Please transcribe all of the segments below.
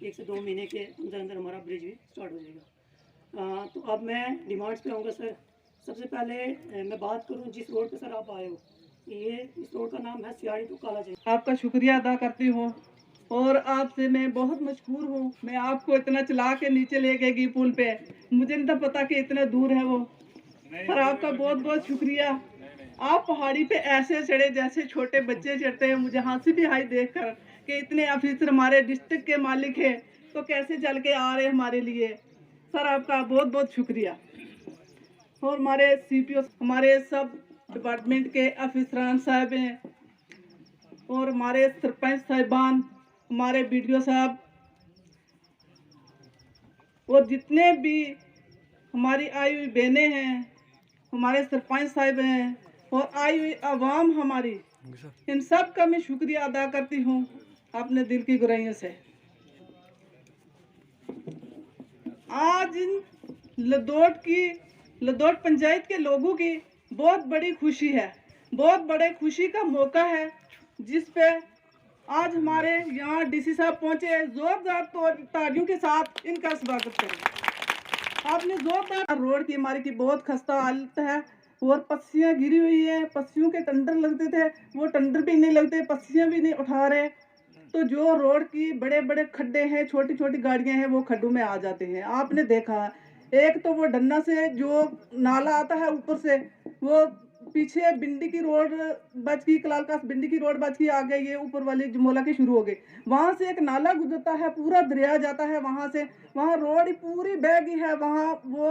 1 से 2 महीने के अंदर अंदर हमारा ब्रिज भी स्टार्ट हो जाएगा। तो अब मैं डिमांड्स पे आऊँगा सर। सबसे पहले मैं बात करूँ जिस रोड पे सर आप आए हो, ये इस रोड का नाम है सियाड़ी टू कालाचीन। आपका शुक्रिया अदा करती हूँ और आपसे मैं बहुत मशहूर हूँ। मैं आपको इतना चला के नीचे ले गई पुल पे, मुझे नहीं था पता कि इतना दूर है वो। पर आपका बहुत बहुत शुक्रिया। आप पहाड़ी पे ऐसे चढ़े जैसे छोटे बच्चे चढ़ते हैं। मुझे हंसी भी आई देखकर कि इतने ऑफिसर हमारे डिस्ट्रिक्ट के मालिक हैं तो कैसे चल के आ रहे हमारे लिए। सर आपका बहुत बहुत शुक्रिया। और हमारे CPO, हमारे सब डिपार्टमेंट के अफसरान साहब हैं और हमारे सरपंच साहिबान, हमारे BDO साहब और जितने भी हमारी आई हुई बहनें हैं, हमारे सरपंच साहब हैं और आई हुई आवाम हमारी, इन सब का मैं शुक्रिया अदा करती हूँ अपने दिल की गहराइयों से। आज इन लदौट पंचायत के लोगों की बहुत बड़ी खुशी है, बहुत बड़े खुशी का मौका है, जिस पे आज हमारे यहाँ DC साहब पहुंचे। जोरदार तालियों के साथ इनका स्वागत करें। आपने जोरदार। रोड की हमारी की बहुत खस्ता हालत है और पस्सियाँ गिरी हुई है। पस्सियों के टंडर लगते थे, वो टंडर भी नहीं लगते, पस्सियाँ भी नहीं उठा रहे। तो जो रोड की बड़े बड़े खड्डे हैं, छोटी छोटी गाड़ियां हैं, वो खड्डों में आ जाते हैं। आपने देखा एक तो वो डन्ना से जो नाला आता है ऊपर से, वो पीछे बिंडी की रोड बच गई, कलालकास बिंडी की रोड बच गई, आ गई ये ऊपर वाली जमोला की शुरू हो गई। वहां से एक नाला गुजरता है, पूरा दरिया जाता है वहां से, वहां रोड ही पूरी बह गई है। वहां वो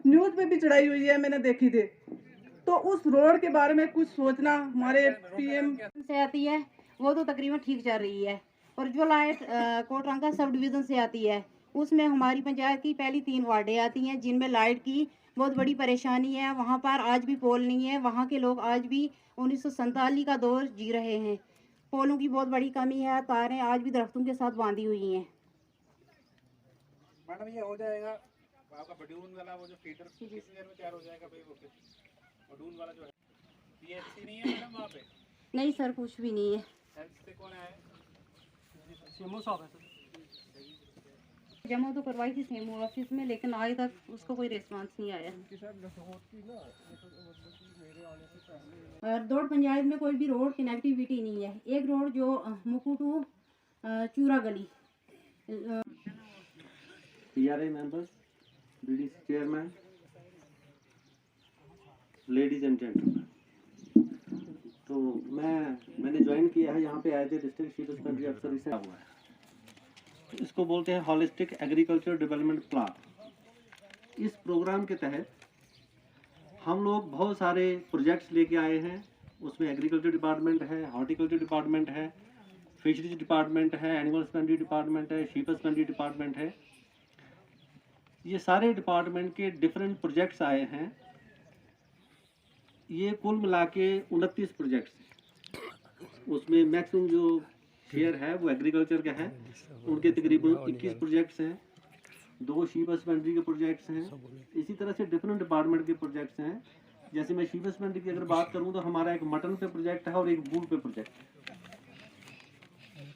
न्यूज पे भी चढ़ाई हुई है, मैंने देखी थी। तो उस रोड के बारे में कुछ सोचना। हमारे PM से आती है वो तो तकरीबन ठीक चल रही है, और जो लाइट कोटरंगा सब डिवीज़न से आती है उसमें हमारी पंचायत की पहली 3 वार्डें आती हैं जिनमें लाइट की बहुत बड़ी परेशानी है। वहाँ पर आज भी पोल नहीं है। वहाँ के लोग आज भी 1947 का दौर जी रहे हैं। पोलों की बहुत बड़ी कमी है। तारें आज भी दरख्तों के साथ बांधी हुई हैं। मैडम ये हो जाएगा आपका बडून वाला, वो जो फीडर कितनी देर में तैयार हो जाएगा भाई? वो बडून वाला जो है PHC नहीं है मैडम वहाँ पे? नहीं सर, कुछ भी नहीं है। हेल्थ से कौन है? सीएमओ साहब है सर। जमा तो करवाई थी सीएमओ ऑफिस में, लेकिन आज तक उसका कोई रिस्पांस नहीं आया। और दौड़ पंचायत में कोई भी रोड कनेक्टिविटी नहीं है। एक रोड जो मुकू टू चूरा गली, PRA members, BDC chairman, ladies and gentlemen, तो मैंने ज्वाइन किया है, यहाँ पे आए थे डिस्ट्रिक्ट शीप हस्बेंड्री अफसर से हुआ है। इसको बोलते हैं हॉलिस्टिक एग्रीकल्चर डेवलपमेंट प्लान। इस प्रोग्राम के तहत हम लोग बहुत सारे प्रोजेक्ट्स लेके आए हैं। उसमें एग्रीकल्चर डिपार्टमेंट है, हॉर्टिकल्चर डिपार्टमेंट है, फिशरीज डिपार्टमेंट है, एनिमल हस्बेंड्री डिपार्टमेंट है, शीप हस्बेंड्री डिपार्टमेंट है। ये सारे डिपार्टमेंट के डिफरेंट प्रोजेक्ट्स आए हैं। ये कुल मिला के 29 प्रोजेक्ट्स हैं। उसमें मैक्सिमम जो शेयर है वो एग्रीकल्चर का है, उनके तकरीबन 21 प्रोजेक्ट्स हैं। 2 शीप हस्बेंड्री के प्रोजेक्ट्स हैं। इसी तरह से डिफरेंट डिपार्टमेंट के प्रोजेक्ट्स हैं। जैसे मैं शीप हस्बेंड्री की अगर बात करूं तो हमारा एक मटन पे प्रोजेक्ट है और एक बूल पे प्रोजेक्ट है।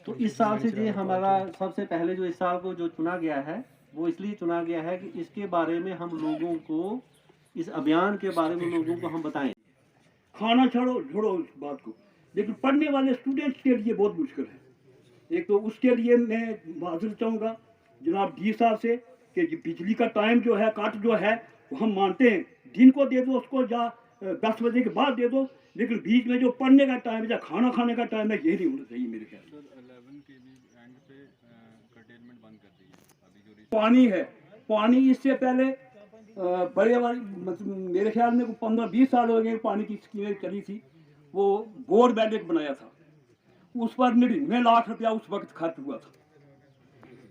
तो इस साल से जो हमारा सबसे पहले जो इस साल को जो चुना गया है वो इसलिए चुना गया है कि इसके बारे में हम लोगों को, इस अभियान के बारे में लोगों को हम बताएं। खाना छोड़ो इस बात को, लेकिन पढ़ने वाले स्टूडेंट्स के लिए बहुत मुश्किल है। एक तो उसके लिए मैं माजूर चाहूँगा जनाब डी साहब से कि बिजली का टाइम जो है, काट जो है, वो हम मानते हैं, दिन को दे दो उसको, या 10 बजे के बाद दे दो, लेकिन बीच में जो पढ़ने का टाइम है या खाना खाने का टाइम है, ये नहीं होना चाहिए मेरे ख्याल से। 11 के भी एंड पे कर्टेलमेंट बंद कर दी है अभी जो पानी है, पानी इससे पहले बड़े वाली मेरे ख्याल में 15-20 साल हो गए पानी की स्कीमें चली थी। वो बोर वेल एक बनाया था, उस पर 99 लाख रुपया उस वक्त खर्च हुआ था।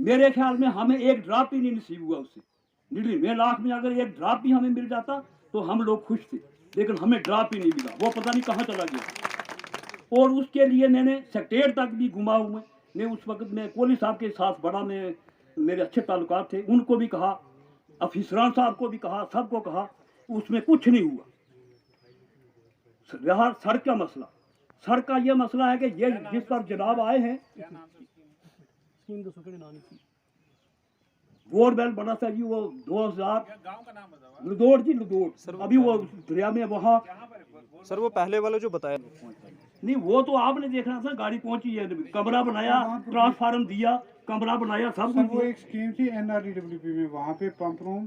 मेरे ख्याल में हमें एक ड्रॉप भी नहीं नसीब हुआ उससे। 99 लाख में अगर एक ड्रॉप भी हमें मिल जाता तो हम लोग खुश थे, लेकिन हमें ड्रॉप ही नहीं मिला, वो पता नहीं कहाँ चला गया। और उसके लिए मैंने सेक्रेटरी तक भी घुमा हुए। मैं उस वक्त में कोहली साहब के साथ बड़ा मेरे अच्छे ताल्लुकात थे, उनको भी कहा, अफसरान साहब को भी कहा, सबको कहा, उसमें कुछ नहीं हुआ। रहा सड़क का मसला। सड़क का ये मसला है कि ये जिस पर जनाब आए हैं, बोरवेल बना था जी, वो 2000 गांव का नाम बताओ लुदोड़ जी, लुदोड़। अभी वो दरिया में वहाँ सर वो पहले वाला जो बताया नहीं, वो तो आपने देखना था, गाड़ी पहुंची है, कमरा बनाया, ट्रांसफार्मर दिया, कमरा बनाया, सब सर कुछ वो दिया। एक स्कीम थी NRDWP में, वहाँ पे पंप रूम,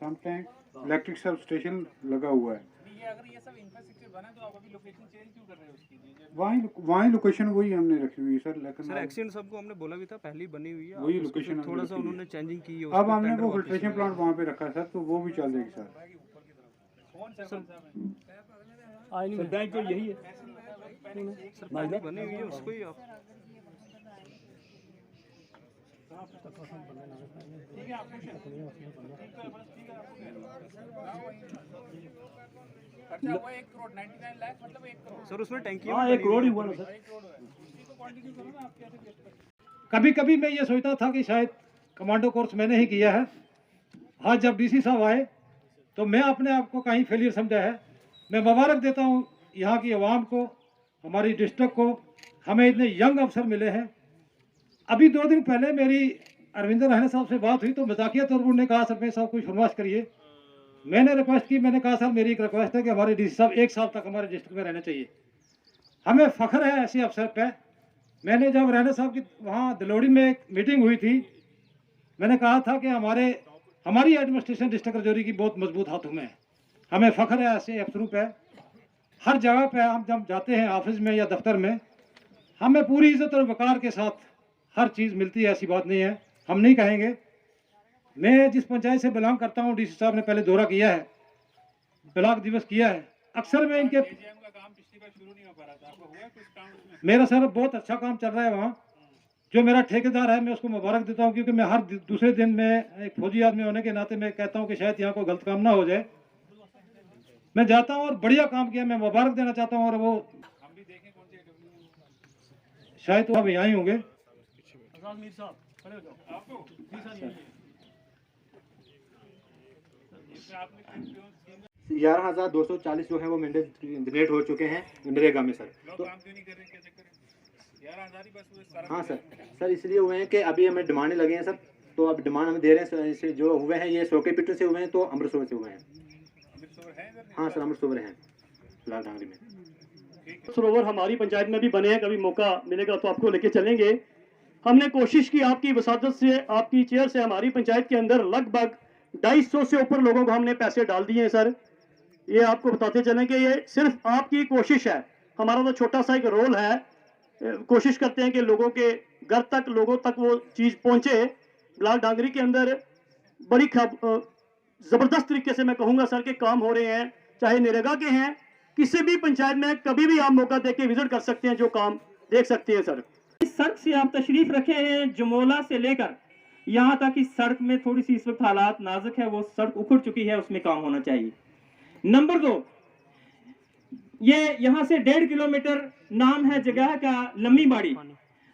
सब टैंक, इलेक्ट्रिक सब स्टेशन लगा हुआ है। ये अगर ये सब इंफ्रास्ट्रक्चर बना तो आप अभी लोकेशन चेंज क्यों कर रहे हो उसकी? वहीं लोकेशन वही हमने रखी हुई है सर, लेकिन सर एक्सीडेंट सबको हमने बोला भी था पहले ही बनी हुई है, वही अब उसको लोकेशन फिर थोड़ा सा हमने उन्होंने चेंजिंग की है, अब उसका हमने टेंडर वो वापस फिल्ट्रेशन प्लांट वहाँ पे रखा है सर, तो वो भी चल जाएगी सर। बैंक तो यही है। सर पहले बनी हुई है उसको ही आप खर्चा हुआ 1 करोड़ 99 लाख, मतलब 1 करोड़। सर उसमें टैंकी हाँ, 1 करोड़ ही हुआ ना सर। कभी कभी मैं ये सोचता था कि शायद कमांडो कोर्स मैंने ही किया है। आज जब डीसी साहब आए तो मैं अपने आप को कहीं फेलियर समझा है। मैं मुबारक देता हूँ यहाँ की आवाम को, हमारी डिस्ट्रिक्ट को, हमें इतने यंग अफसर मिले हैं। अभी 2 दिन पहले मेरी अरविंदर रहने साहब से बात हुई तो मजाकिया तौर पर उन्होंने कहा सरपंच साहब कुछ फरमाइश करिए। मैंने रिक्वेस्ट की, मैंने कहा सर मेरी एक रिक्वेस्ट है कि हमारे डीसी साहब 1 साल तक हमारे डिस्ट्रिक्ट में रहने चाहिए। हमें फ़ख्र है ऐसे अफसर पे। मैंने जब रहने साहब की वहाँ दलोड़ी में एक मीटिंग हुई थी, मैंने कहा था कि हमारी एडमिनिस्ट्रेशन डिस्ट्रिक्ट रजौरी की बहुत मजबूत हाथों में है। हमें फ़ख्र है ऐसे अफसरों पे। हर जगह पे हम जब जाते हैं ऑफिस में या दफ्तर में, हमें पूरी इज्जत और वकार के साथ हर चीज़ मिलती है, ऐसी बात नहीं है। हम नहीं कहेंगे। मैं जिस पंचायत से बिलोंग करता हूँ, डीसी साहब ने पहले दौरा किया है, ब्लॉक दिवस किया है। अक्सर मैं इनके एजीएम का काम पिछली बार शुरू नहीं हो पा रहा था, आपको हुआ कुछ काम उसमें? मेरा सर बहुत अच्छा काम चल रहा है वहाँ। जो मेरा ठेकेदार है मैं उसको मुबारक देता हूँ, क्योंकि मैं हर दूसरे दिन में एक फौजी आदमी होने के नाते मैं कहता हूँ कि शायद यहाँ कोई गलत काम ना हो जाए। मैं जाता हूँ और बढ़िया काम किया, मैं मुबारक देना चाहता हूँ। और वो हम भी देखें कौन से AW शायद तो अब यहाँ ही होंगे। मीर साहब खड़े हो जाओ। आपको जी सर, यही है। इसमें आपने 11,240 जो है वो डोनेट हो चुके हैं नरेगा में सर। लोग तो काम क्यों नहीं कर रहे, क्या चक्कर है? 11,000 ही बस हुए सारा? हाँ सर इसलिए हुए हैं कि अभी हमें डिमांड लगे हैं सर, तो अब डिमांड हम दे रहे हैं। इसे जो हुए हैं ये सोके पिट्टू से हुए हैं, तो अमृतसर से हुए हैं। अमृतसर है इधर? हाँ सर अमृतसर हैं लाल डांगरी में। सरोवर हमारी पंचायत में भी बने हैं, कभी मौका मिलेगा तो आपको लेके चलेंगे। हमने कोशिश की आपकी वसादत से, आपकी चेयर से, हमारी पंचायत के अंदर लगभग 250 से ऊपर लोगों को हमने पैसे डाल दिए हैं सर। ये आपको बताते चलें कि ये सिर्फ आपकी कोशिश है, हमारा तो छोटा सा एक रोल है। कोशिश करते हैं कि लोगों के घर तक, लोगों तक वो चीज़ पहुंचे। ब्लॉक डांगरी के अंदर बड़ी ज़बरदस्त तरीके से मैं कहूँगा सर के काम हो रहे हैं, चाहे नरेगा के हैं, किसी भी पंचायत में कभी भी आप मौका दे के विजिट कर सकते हैं, जो काम देख सकते हैं सर। इस सड़क से आप तशरीफ रखे हैं, जमोला से लेकर यहाँ तक इस सड़क में थोड़ी सी इस वक्त हालात नाजुक है, वो सड़क उखड़ चुकी है, उसमें काम होना चाहिए। नंबर 2, ये यहाँ से 1.5 किलोमीटर नाम है जगह का लम्मी बाड़ी,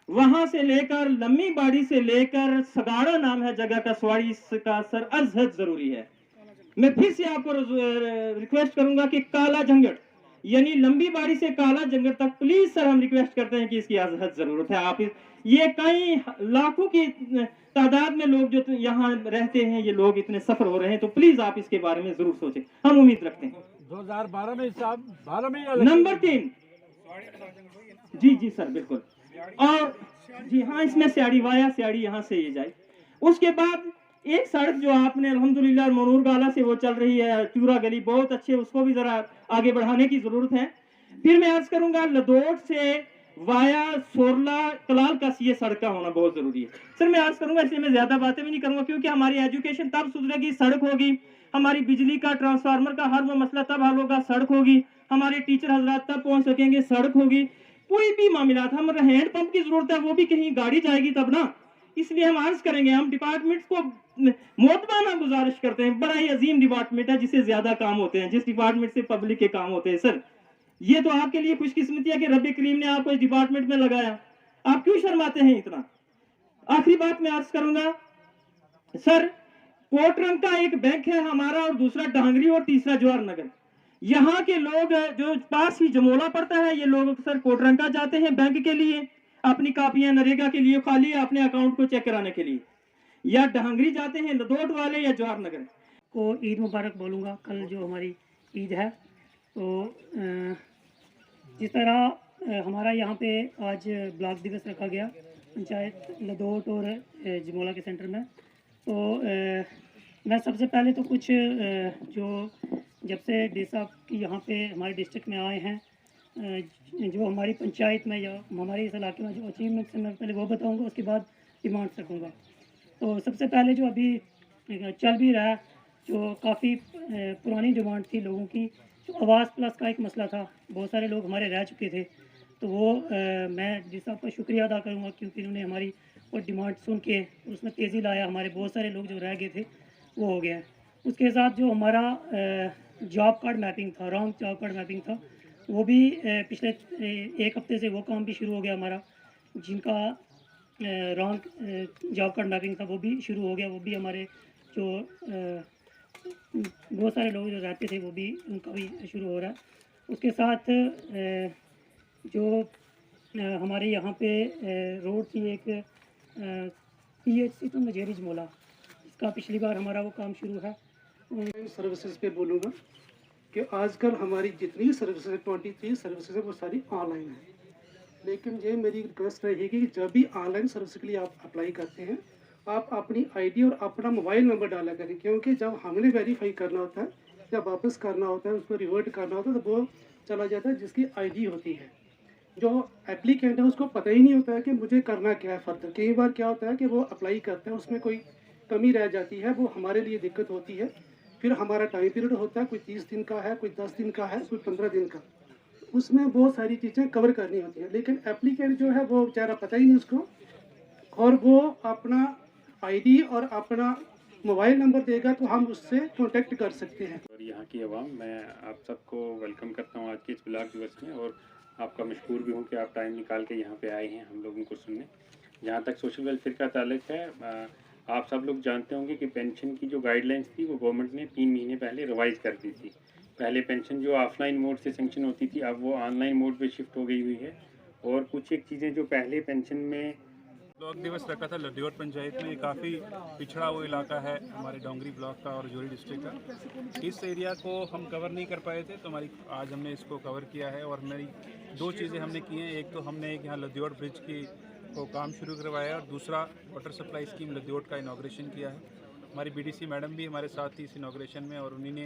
वहां से लेकर लम्मी बाड़ी से लेकर सगाड़ा नाम है जगह का स्वाड़ी, इसका सर अजहद जरूरी है। मैं फिर से आपको रिक्वेस्ट करूंगा कि काला जंगट यानी लंबी बाड़ी से काला जंगल तक प्लीज सर हम रिक्वेस्ट करते हैं कि इसकी अजहद जरूरत है। आप ये कई लाखों की तादाद में लोग जो यहाँ रहते हैं, ये लोग इतने सफर हो रहे हैं, तो प्लीज आप इसके बारे में जरूर सोचें, हम उम्मीद रखते हैं। 2012 में साहब 12 में नंबर 3, जी सर बिल्कुल, और जी हाँ इसमें स्याड़ी वाया स्याड़ी यहाँ से ये जाए। उसके बाद एक सड़क जो आपने अल्हम्दुलिल्लाह मनूर गाला से वो चल रही है, चूरा गली, बहुत अच्छे, उसको भी जरा आगे बढ़ाने की जरूरत है। फिर मैं अर्ज करूंगा लदोट से वाया सोरला कलाल का ये सड़क का होना बहुत जरूरी है सर। मैं अर्ज करूंगा, इसलिए मैं ज्यादा बातें भी नहीं करूंगा, क्योंकि हमारी एजुकेशन तब सुधरेगी सड़क होगी, हमारी बिजली का ट्रांसफार्मर का हर वो मसला तब हल होगा सड़क होगी, हमारे टीचर हजरात तब पहुंच सकेंगे सड़क होगी। कोई भी मामला, हम हैंड पंप की जरूरत है, वो भी कहीं गाड़ी जाएगी तब ना। इसलिए हम अर्ज करेंगे, हम डिपार्टमेंट को मोतबाना गुजारिश करते हैं, बड़ा ही अजीम डिपार्टमेंट है जिससे ज्यादा काम होते हैं, जिस डिपार्टमेंट से पब्लिक के काम होते हैं सर। ये तो आपके लिए खुशकिस्मती है कि रब्बे करीम ने आपको इस डिपार्टमेंट में लगाया, आप क्यों शर्माते हैं इतना। आखिरी बात मैं अर्ज करूंगा सर, कोटरंग का एक बैंक है हमारा, और दूसरा डांगरी, और तीसरा जवाहर नगर। यहाँ के लोग जो पास ही जमोला पड़ता है, ये लोग सर कोटरंग का जाते हैं बैंक के लिए, अपनी कापियां नरेगा के लिए खाली अपने अकाउंट को चेक कराने के लिए। या ढांगरी जाते हैं लदोट वाले या जवाहर नगर को ईद मुबारक बोलूँगा। कल जो हमारी ईद है, तो जिस तरह हमारा यहाँ पे आज ब्लॉक दिवस रखा गया पंचायत लदोट और जमोला के सेंटर में, तो मैं सबसे पहले तो कुछ जो जब से डी साहब की यहाँ पे हमारे डिस्ट्रिक्ट में आए हैं, जो हमारी पंचायत में या हमारे इस इलाके में जो अचीवमेंट्स हैं, मैं पहले वो बताऊँगा, उसके बाद डिमांड्स रखूँगा। तो सबसे पहले जो अभी चल भी रहा है, जो काफ़ी पुरानी डिमांड थी लोगों की, जो आवास प्लस का एक मसला था, बहुत सारे लोग हमारे रह चुके थे, तो वो मैं डी साहब का शुक्रिया अदा करूँगा, क्योंकि उन्होंने हमारी वो डिमांड सुन के उसमें तेज़ी लाया। हमारे बहुत सारे लोग जो रह गए थे वो हो गया। उसके साथ जो हमारा जॉब कार्ड मैपिंग था, रॉन्ग जॉब कार्ड मैपिंग था, वो भी पिछले एक हफ्ते से वो काम भी शुरू हो गया हमारा। जिनका रॉन्ग जॉब कार्ड मैपिंग था वो भी शुरू हो गया। वो भी हमारे जो बहुत सारे लोग जो रहते थे वो भी, उनका भी शुरू हो रहा है। उसके साथ जो हमारे यहाँ पे रोड थी एक PHC तो मजेरी जमोला, इसका पिछली बार हमारा वो काम शुरू है। सर्विसेज पे बोलूँगा कि आजकल हमारी जितनी सर्विसेज 23 सर्विसेज है वो सारी ऑनलाइन है, लेकिन ये मेरी रिक्वेस्ट रहेगी कि जब भी ऑनलाइन सर्विस के लिए आप अप्लाई करते हैं, आप अपनी आईडी और अपना मोबाइल नंबर डाला करें, क्योंकि जब हमने वेरीफाई करना होता है या वापस करना होता है, उसको रिवर्ट करना होता है, तो वो चला जाता है जिसकी आईडी होती है। जो एप्लीकेंट है उसको पता ही नहीं होता है कि मुझे करना क्या है फर्दर। कई बार क्या होता है कि वो अप्लाई करते हैं, उसमें कोई कमी रह जाती है, वो हमारे लिए दिक्कत होती है। फिर हमारा टाइम पीरियड होता है, कोई 30 दिन का है, कोई 10 दिन का है, कोई 15 दिन का, उसमें बहुत सारी चीज़ें कवर करनी होती है। लेकिन एप्लीकेंट जो है वो बेचारा पता ही नहीं उसको, और वो अपना आईडी और अपना मोबाइल नंबर देगा तो हम उससे कांटेक्ट कर सकते हैं। और यहाँ की आवाम, मैं आप सबको वेलकम करता हूँ आज के इस ब्लॉक दिवस में, और आपका मशहूर भी हूँ कि आप टाइम निकाल के यहाँ पे आए हैं हम लोगों को सुनने। जहाँ तक सोशल वेलफेयर का ताल्लुक है, आप सब लोग जानते होंगे कि पेंशन की जो गाइडलाइंस थी वो गवर्नमेंट ने 3 महीने पहले रिवाइज़ कर दी थी। पहले पेंशन जो ऑफलाइन मोड से सेंक्शन होती थी, अब वो ऑनलाइन मोड पे शिफ्ट हो गई हुई है। और कुछ एक चीज़ें जो पहले पेंशन में ब्लॉक दिवस रखा था लडियोट पंचायत में, काफ़ी पिछड़ा वो इलाका है हमारे डोंगरी ब्लॉक का और जोरी डिस्ट्रिक्ट का। इस एरिया को हम कवर नहीं कर पाए थे, तो आज हमने इसको कवर किया है। और मेरी 2 चीज़ें हमने की हैं। एक तो हमने एक यहाँ लदियोट ब्रिज की को काम शुरू करवाया, और दूसरा वाटर सप्लाई स्कीम लदियोट का इनाग्रेशन किया है। हमारी BDC मैडम भी हमारे साथ थी इस इनाग्रेशन में, और उन्हीं ने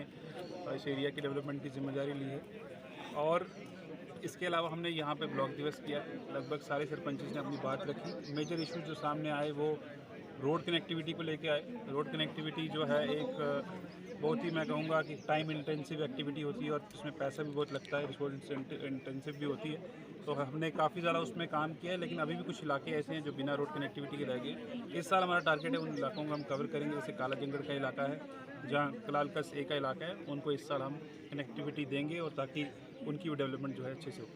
इस एरिया की डेवलपमेंट की जिम्मेदारी ली है। और इसके अलावा हमने यहाँ पे ब्लॉक दिवस किया, लगभग सारे सरपंचों ने अपनी बात रखी। मेजर इशू जो सामने आए वो रोड कनेक्टिविटी को लेके आए। रोड कनेक्टिविटी जो है एक बहुत ही, मैं कहूँगा कि टाइम इंटेंसिव एक्टिविटी होती है, और उसमें पैसा भी बहुत लगता है, रिसोर्स इंटेंसिव भी होती है। तो हमने काफ़ी ज़्यादा उसमें काम किया है, लेकिन अभी भी कुछ इलाके ऐसे हैं जो बिना रोड कनेक्टिविटी के रह गए। इस साल हमारा टारगेट है उन इलाकों को हम कवर करेंगे। जैसे काला जंगड़ का इलाका है, जहाँ कलालकस A का इलाका है, उनको इस साल हम कनेक्टिविटी देंगे, और ताकि उनकी भी डेवलपमेंट जो है अच्छे से हो।